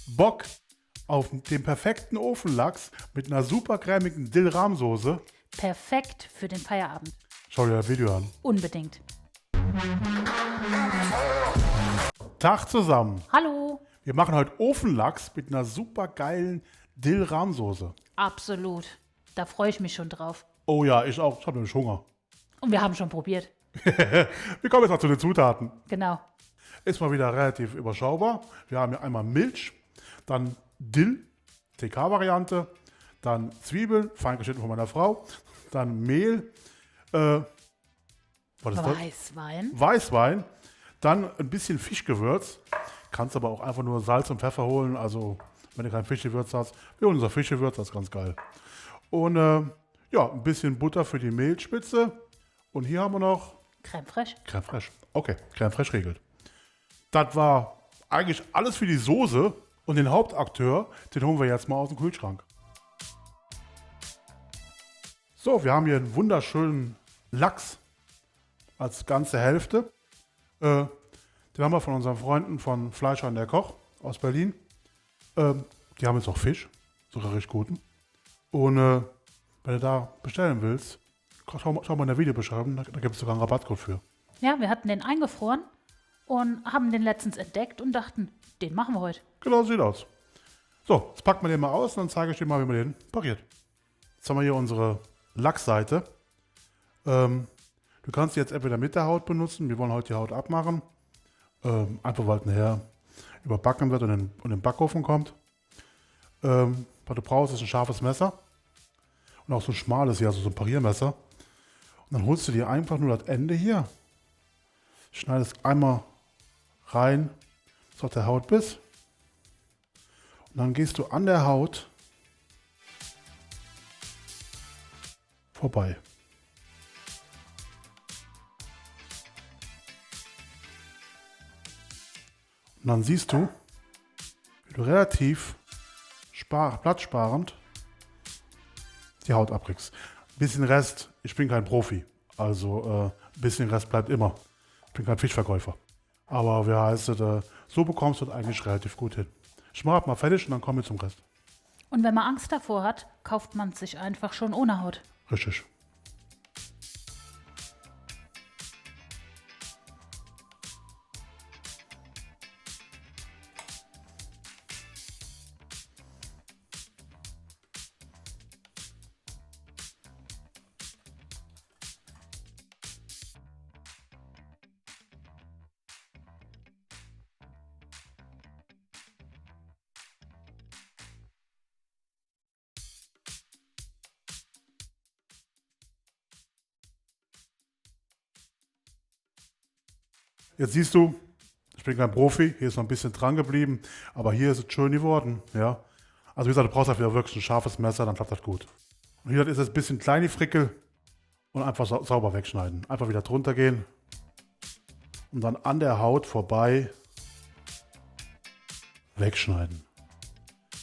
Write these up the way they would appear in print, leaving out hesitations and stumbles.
Bock auf den perfekten Ofenlachs mit einer super cremigen Dill-Rahmsoße? Perfekt für den Feierabend. Schau dir das Video an. Unbedingt. Tag zusammen. Hallo. Wir machen heute Ofenlachs mit einer super geilen Dill-Rahmsoße. Absolut. Da freue ich mich schon drauf. Oh ja, ich auch. Ich habe nämlich Hunger. Und wir haben schon probiert. Wir kommen jetzt mal zu den Zutaten. Genau. Ist mal wieder relativ überschaubar. Wir haben hier einmal Milch, dann Dill, TK-Variante, dann Zwiebeln, fein geschnitten von meiner Frau, dann Mehl, was ist das? Weißwein. Weißwein, dann ein bisschen Fischgewürz. Kannst aber auch einfach nur Salz und Pfeffer holen. Also, wenn du kein Fischgewürz hast, wir holen unser Fischgewürz, das ist ganz geil. Und ja, ein bisschen Butter für die Mehlspitze. Und hier haben wir noch Crème fraîche. Crème fraîche. Okay, Crème fraîche regelt. Das war eigentlich alles für die Soße. Und den Hauptakteur, den holen wir jetzt mal aus dem Kühlschrank. So, wir haben hier einen wunderschönen Lachs als ganze Hälfte. Den haben wir von unseren Freunden von Fleischer und der Koch aus Berlin. Die haben jetzt auch Fisch, sogar recht guten. Und wenn du da bestellen willst, schau mal in der Videobeschreibung, da gibt es sogar einen Rabattcode für. Ja, wir hatten den eingefroren und haben den letztens entdeckt und dachten, den machen wir heute. Genau, so sieht aus. So, jetzt packen wir den mal aus und dann zeige ich dir mal, wie man den pariert. Jetzt haben wir hier unsere Lachsseite. Du kannst die jetzt entweder mit der Haut benutzen. Wir wollen heute die Haut abmachen. Einfach weil es nachher überbacken wird und in den Backofen kommt. Was du brauchst, ist ein scharfes Messer. Und auch so ein schmales hier, also so ein Pariermesser. Und dann holst du dir einfach nur das Ende hier. Schneidest einmal rein, bis auf der Haut bist. Und dann gehst du an der Haut vorbei. Und dann siehst du, wie du relativ platzsparend die Haut abkriegst. Ein bisschen Rest, ich bin kein Profi, also ein bisschen Rest bleibt immer. Ich bin kein Fischverkäufer. Aber wie heißt es, so bekommst du das eigentlich relativ gut hin. Ich mache mal fertig und dann kommen wir zum Rest. Und wenn man Angst davor hat, kauft man es sich einfach schon ohne Haut. Richtig. Jetzt siehst du, ich bin kein Profi, hier ist noch ein bisschen dran geblieben, aber hier ist es schön geworden. Ja? Also wie gesagt, du brauchst halt wieder wirklich ein scharfes Messer, dann klappt das gut. Und hier ist es ein bisschen klein die Frickel und einfach sauber wegschneiden. Einfach wieder drunter gehen und dann an der Haut vorbei wegschneiden.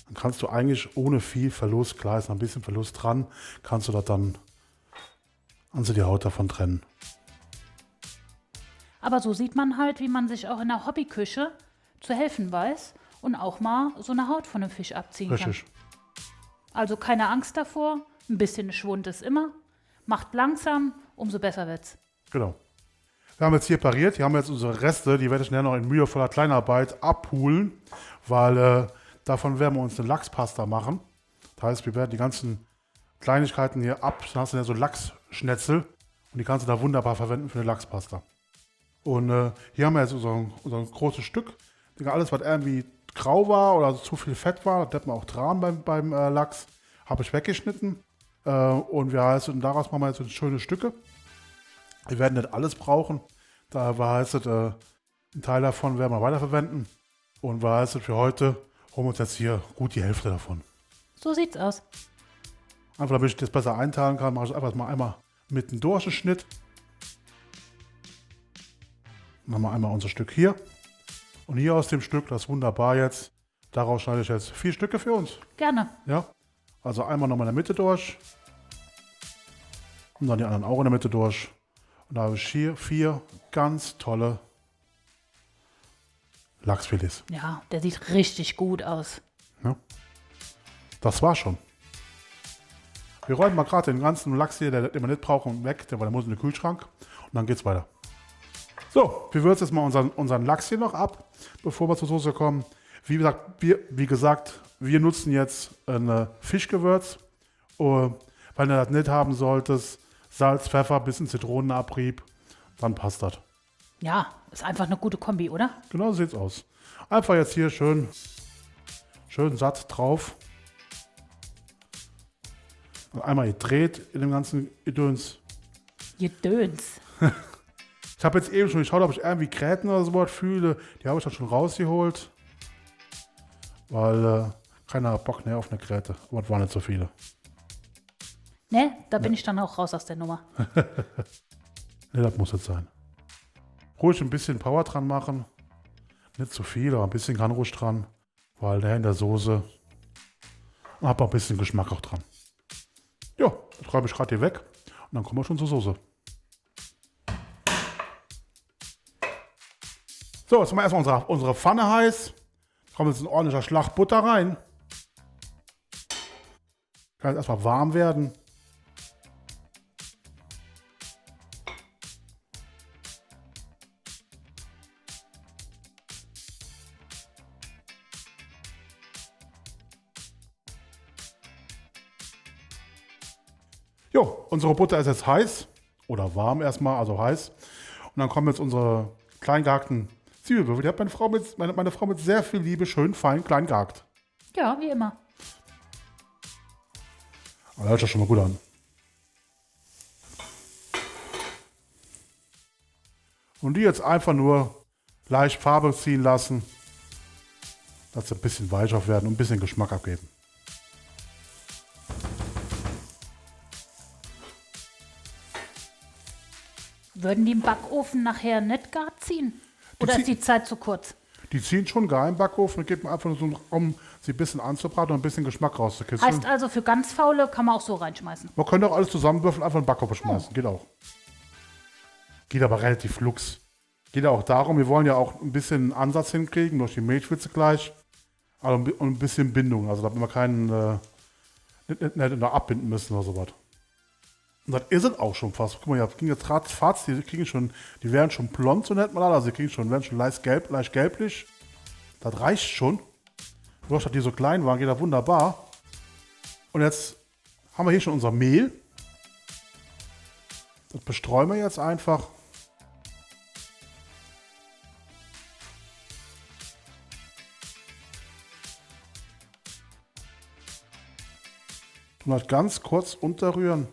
Dann kannst du eigentlich ohne viel Verlust, klar ist noch ein bisschen Verlust dran, kannst du die Haut davon trennen. Aber so sieht man halt, wie man sich auch in der Hobbyküche zu helfen weiß und auch mal so eine Haut von einem Fisch abziehen Richtig. kann. Also keine Angst davor, ein bisschen Schwund ist immer. Macht langsam, umso besser wird's. Genau. Wir haben jetzt hier pariert, hier haben wir jetzt unsere Reste, die werde ich nachher noch in mühevoller Kleinarbeit abholen, weil davon werden wir uns eine Lachspasta machen. Das heißt, wir werden die ganzen Kleinigkeiten hier ab, dann hast du ja so Lachsschnetzel und die kannst du da wunderbar verwenden für eine Lachspasta. Und hier haben wir jetzt unser großes Stück. Alles, was irgendwie grau war oder zu viel Fett war, das hat man auch dran beim Lachs, habe ich weggeschnitten. Und daraus machen wir jetzt schöne Stücke. Wir werden nicht alles brauchen. Da heißt es, einen Teil davon werden wir weiterverwenden. Und heißt es, für heute holen wir uns jetzt hier gut die Hälfte davon. So sieht's aus. Einfach, damit ich das besser einteilen kann, mache ich einfach mal einmal mit einem Durchschnitt. Machen wir einmal unser Stück hier. Und hier aus dem Stück, das ist wunderbar jetzt. Daraus schneide ich jetzt 4 Stücke für uns. Gerne. Ja. Also einmal nochmal in der Mitte durch. Und dann die anderen auch in der Mitte durch. Und da habe ich hier 4 ganz tolle Lachsfilets. Ja, der sieht richtig gut aus. Ja. Das war schon. Wir räumen mal gerade den ganzen Lachs hier, den wir nicht brauchen, weg, weil der muss in den Kühlschrank. Und dann geht's weiter. So, wir würzen jetzt mal unseren Lachs hier noch ab, bevor wir zur Soße kommen. Wie gesagt, wir nutzen jetzt ein Fischgewürz. Wenn du das nicht haben solltest, Salz, Pfeffer, bisschen Zitronenabrieb, dann passt das. Ja, ist einfach eine gute Kombi, oder? Genau so sieht's aus. Einfach jetzt hier schön satt drauf. Einmal gedreht in dem ganzen Gedöns. Gedöns. Ich habe jetzt eben schon geschaut, ob ich irgendwie Gräten oder so was fühle. Die habe ich dann schon rausgeholt. Weil keiner hat Bock mehr auf eine Gräte. Aber es waren nicht so viele. Ne, da bin ich dann auch raus aus der Nummer. Ne, das muss jetzt sein. Ruhig ein bisschen Power dran machen. Nicht zu viel, aber ein bisschen kann ruhig dran. Weil der in der Soße hat auch ein bisschen Geschmack auch dran. Ja, das räume ich gerade hier weg. Und dann kommen wir schon zur Soße. So, jetzt machen wir erstmal unsere Pfanne heiß. Da kommt jetzt ein ordentlicher Schlag Butter rein. Kann jetzt erstmal warm werden. Jo, unsere Butter ist jetzt heiß. Oder warm erstmal, also heiß. Und dann kommen jetzt unsere klein gehackten Zwiebelwürfel. Die hat meine Frau mit sehr viel Liebe schön fein klein gehackt. Ja, wie immer. Aber das hört sich schon mal gut an. Und die jetzt einfach nur leicht Farbe ziehen lassen, dass sie ein bisschen weicher werden und ein bisschen Geschmack abgeben. Würden die im Backofen nachher nicht gar ziehen? Oder ist die Zeit zu kurz? Die ziehen schon gar im Backofen und gibt man einfach nur so, um sie ein bisschen anzubraten und ein bisschen Geschmack rauszukitzeln. Heißt also, für ganz Faule kann man auch so reinschmeißen. Man könnte auch alles zusammenwürfeln, einfach in den Backofen schmeißen. Geht auch. Geht aber relativ flugs. Geht auch darum, wir wollen ja auch ein bisschen Ansatz hinkriegen, durch die Milchwitze gleich. Also ein bisschen Bindung, also damit wir keinen nicht noch abbinden müssen oder sowas. Und das ist es auch schon fast. Guck mal, ja, ging jetzt gerade Fahrt, die werden schon blond, so nennt man das. Also werden schon leicht gelblich. Das reicht schon. Durch dass die so klein waren, geht das wunderbar. Und jetzt haben wir hier schon unser Mehl. Das bestreuen wir jetzt einfach. Und halt ganz kurz unterrühren.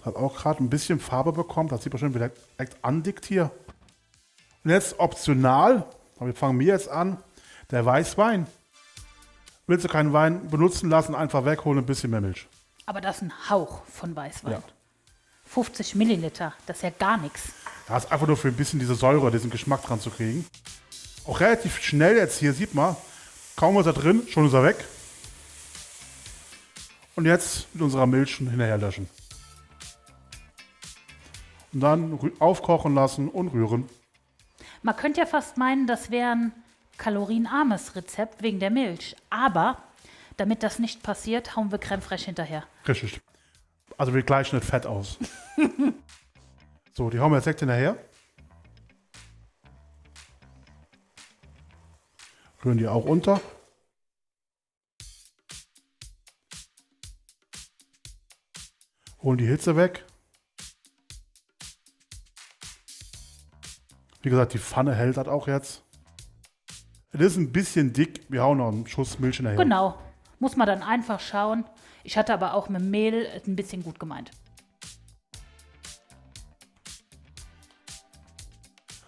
Hat auch gerade ein bisschen Farbe bekommen. Das sieht man schon wieder direkt andickt hier. Und jetzt optional, aber wir fangen jetzt an, der Weißwein. Willst du keinen Wein benutzen lassen, einfach wegholen, ein bisschen mehr Milch. Aber das ist ein Hauch von Weißwein. Ja. 50 Milliliter, das ist ja gar nichts. Das ist einfach nur für ein bisschen diese Säure, diesen Geschmack dran zu kriegen. Auch relativ schnell jetzt hier, sieht man, kaum ist er drin, schon ist er weg. Und jetzt mit unserer Milch hinterher löschen. Und dann aufkochen lassen und rühren. Man könnte ja fast meinen, das wäre ein kalorienarmes Rezept wegen der Milch. Aber damit das nicht passiert, hauen wir Crème fraiche hinterher. Richtig. Also wir gleichen nicht Fett aus. So, die hauen wir jetzt direkt hinterher. Rühren die auch unter. Holen die Hitze weg. Wie gesagt, die Pfanne hält das auch jetzt. Es ist ein bisschen dick. Wir hauen noch einen Schuss Milch hinterher. Genau. Muss man dann einfach schauen. Ich hatte aber auch mit Mehl ein bisschen gut gemeint.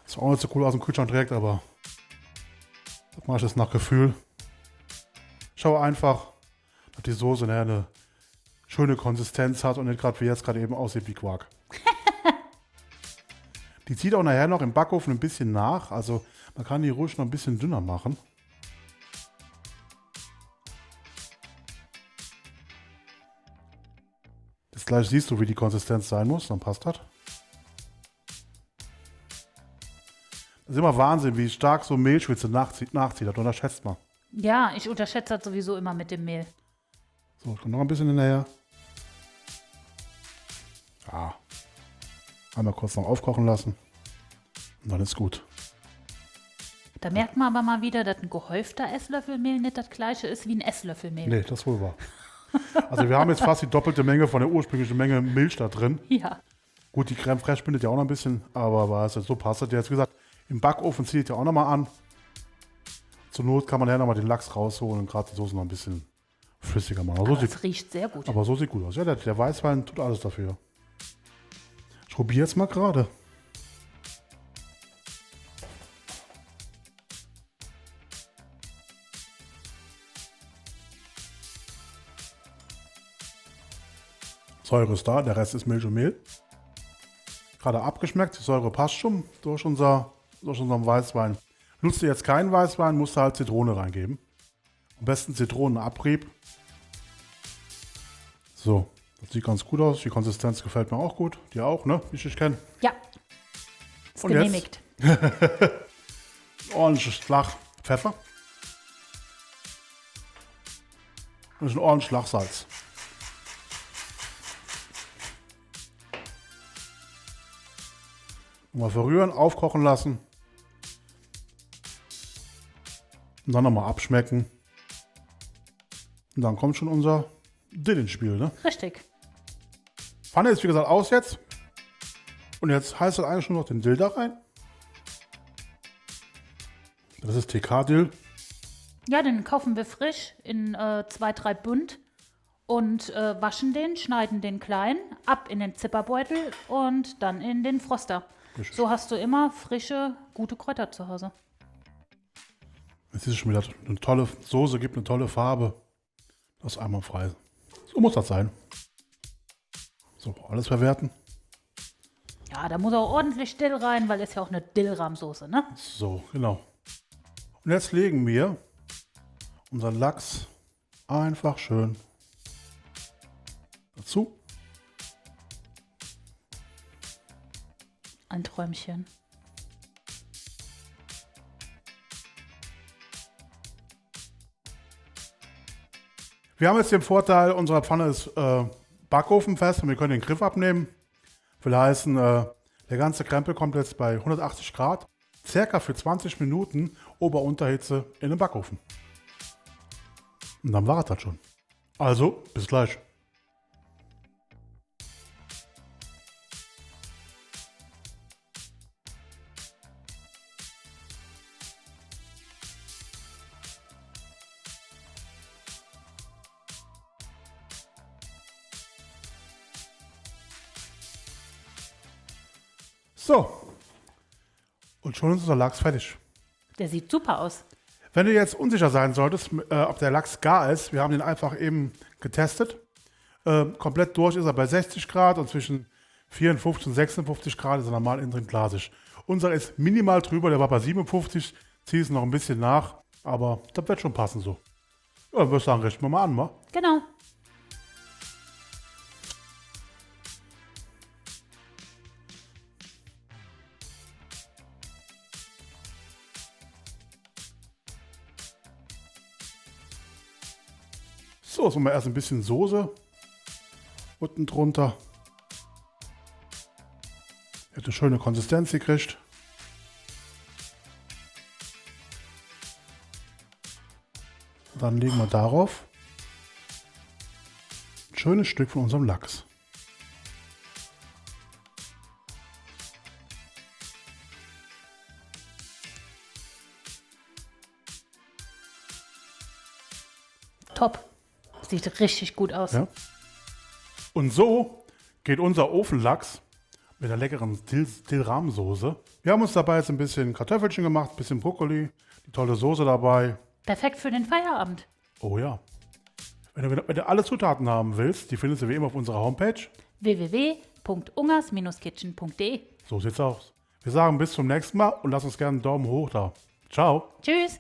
Ist auch nicht so cool aus dem Kühlschrank direkt, aber das mache ich jetzt nach Gefühl. Schau einfach, dass die Soße nachher eine schöne Konsistenz hat und nicht gerade wie jetzt gerade eben aussieht wie Quark. Die zieht auch nachher noch im Backofen ein bisschen nach, also man kann die ruhig noch ein bisschen dünner machen. Jetzt gleich siehst du, wie die Konsistenz sein muss, dann passt das. Das ist immer Wahnsinn, wie stark so Mehlschwitze nachzieht. Das unterschätzt man. Ja, ich unterschätze das sowieso immer mit dem Mehl. So, kommt noch ein bisschen hinterher. Ja. Einmal kurz noch aufkochen lassen. Und dann ist gut. Da merkt man aber mal wieder, dass ein gehäufter Esslöffel Mehl nicht das gleiche ist wie ein Esslöffel Mehl. Nee, das wohl wahr. Also wir haben jetzt fast die doppelte Menge von der ursprünglichen Menge Milch da drin. Ja. Gut, die Creme fraiche bindet ja auch noch ein bisschen, aber was so passt das jetzt. Wie gesagt, im Backofen zieht ja auch noch mal an. Zur Not kann man ja noch mal den Lachs rausholen und gerade die Soße noch ein bisschen flüssiger machen. Aber es riecht sehr gut. Aber so sieht gut aus. Ja, der Weißwein tut alles dafür. Ich probiere jetzt mal gerade. Säure ist da, der Rest ist Milch und Mehl. Gerade abgeschmeckt, die Säure passt schon durch unseren Weißwein. Nutzt ihr jetzt keinen Weißwein, musst du halt Zitrone reingeben. Am besten Zitronenabrieb. So, das sieht ganz gut aus. Die Konsistenz gefällt mir auch gut. Dir auch, ne? Wie ich dich kenne. Ja. Ist Und genehmigt. Ordentliches Schlag Pfeffer. Und ein ordentliches Schlag Salz. Mal verrühren, aufkochen lassen. Und dann nochmal abschmecken. Und dann kommt schon unser Dill ins Spiel, ne? Richtig. Pfanne ist wie gesagt aus jetzt. Und jetzt heißt das eigentlich nur noch den Dill da rein. Das ist TK-Dill. Ja, den kaufen wir frisch in 2, 3 Bund und waschen den, schneiden den klein, ab in den Zipperbeutel und dann in den Froster. Richtig. So hast du immer frische, gute Kräuter zu Hause. Jetzt ist es schon wieder eine tolle Soße, gibt eine tolle Farbe. Das ist einwandfrei. So muss das sein. So, alles verwerten. Ja, da muss auch ordentlich Dill rein, weil es ja auch eine Dillrahmsoße, ne? So, genau. Und jetzt legen wir unseren Lachs einfach schön dazu. Ein Träumchen. Wir haben jetzt den Vorteil, unsere Pfanne ist backofenfest und wir können den Griff abnehmen. Will heißen, der ganze Krempel kommt jetzt bei 180 Grad, circa für 20 Minuten Ober-Unterhitze in den Backofen. Und dann war es das schon. Also, bis gleich. So, und schon ist unser Lachs fertig. Der sieht super aus. Wenn du jetzt unsicher sein solltest, ob der Lachs gar ist, wir haben den einfach eben getestet. Komplett durch ist er bei 60 Grad und zwischen 54 und 56 Grad ist er normal innen drin glasig. Unser ist minimal drüber, der war bei 57, ziehe es noch ein bisschen nach, aber das wird schon passen so. Ja, dann würde ich sagen, richten wir mal an, wa? Genau. So, jetzt machen wir erst ein bisschen Soße unten drunter. Hat eine schöne Konsistenz gekriegt. Dann legen wir darauf ein schönes Stück von unserem Lachs. Top. Sieht richtig gut aus. Ja. Und so geht unser Ofenlachs mit der leckeren Dill-Rahmsoße. Wir haben uns dabei jetzt ein bisschen Kartoffelchen gemacht, ein bisschen Brokkoli, die tolle Soße dabei. Perfekt für den Feierabend. Oh ja. Wenn du alle Zutaten haben willst, die findest du wie immer auf unserer Homepage. www.ungers-kitchen.de. So sieht's aus. Wir sagen bis zum nächsten Mal und lass uns gerne einen Daumen hoch da. Ciao. Tschüss.